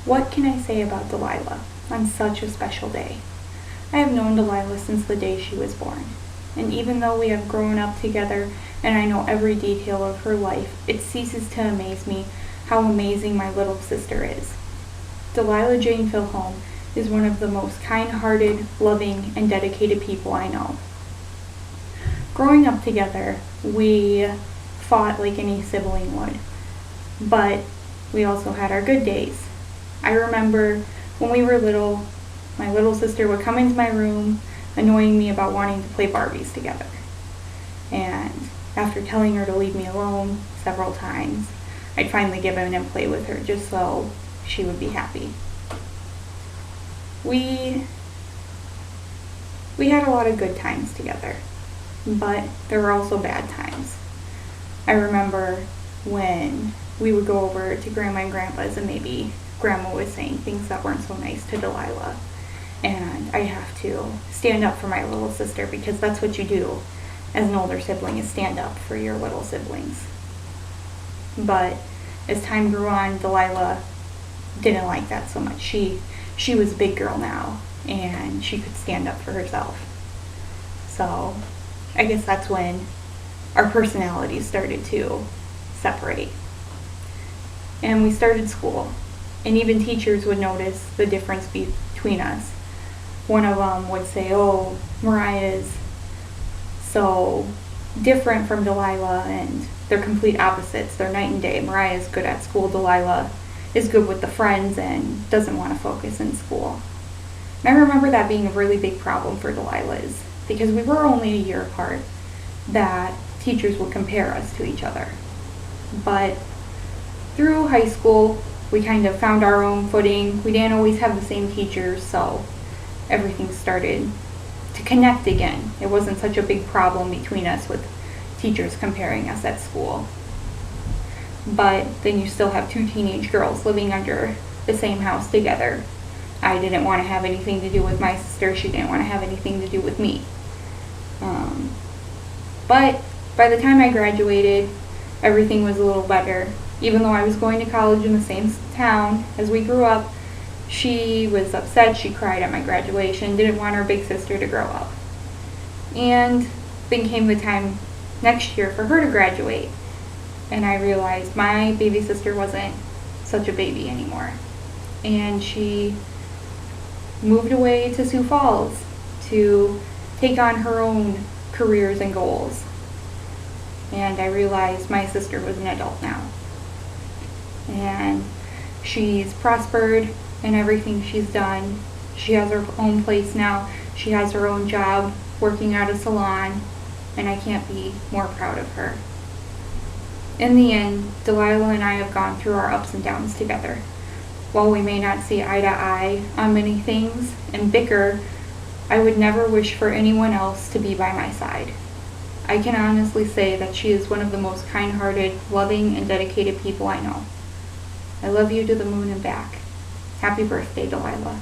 What can I say about Delilah on such a special day? I have known Delilah since the day she was born, and even though we have grown up together and I know every detail of her life, it ceases to amaze me how amazing my little sister is. Delilah Jane Philholm is one of the most kind-hearted, loving, and dedicated people I know. Growing up together, we fought like any sibling would, but we also had our good days. I remember when we were little, my little sister would come into my room annoying me about wanting to play Barbies together. And after telling her to leave me alone several times, I'd finally give in and play with her just so she would be happy. We had a lot of good times together, but there were also bad times. I remember when we would go over to Grandma and Grandpa's and maybe Grandma was saying things that weren't so nice to Delilah, and I have to stand up for my little sister because that's what you do as an older sibling, is stand up for your little siblings. But as time grew on, Delilah didn't like that so much. She was a big girl now, and she could stand up for herself. So I guess that's when our personalities started to separate. And we started school, and even teachers would notice the difference between us. One of them would say, "Oh, Mariah is so different from Delilah," and they're complete opposites. They're night and day. Mariah is good at school. Delilah is good with the friends and doesn't want to focus in school. And I remember that being a really big problem for Delilah, is because we were only a year apart, that teachers would compare us to each other. But through high school, we kind of found our own footing. We didn't always have the same teachers, so everything started to connect again. It wasn't such a big problem between us with teachers comparing us at school. But then you still have two teenage girls living under the same house together. I didn't want to have anything to do with my sister. She didn't want to have anything to do with me. But by the time I graduated, everything was a little better. Even though I was going to college in the same town as we grew up, she was upset. She cried at my graduation, didn't want her big sister to grow up. And then came the time next year for her to graduate, and I realized my baby sister wasn't such a baby anymore. And she moved away to Sioux Falls to take on her own careers and goals. And I realized my sister was an adult now. And she's prospered in everything she's done. She has her own place now. She has her own job working at a salon, and I can't be more proud of her. In the end, Delilah and I have gone through our ups and downs together. While we may not see eye to eye on many things and bicker, I would never wish for anyone else to be by my side. I can honestly say that she is one of the most kind-hearted, loving, and dedicated people I know. I love you to the moon and back. Happy birthday, Delilah.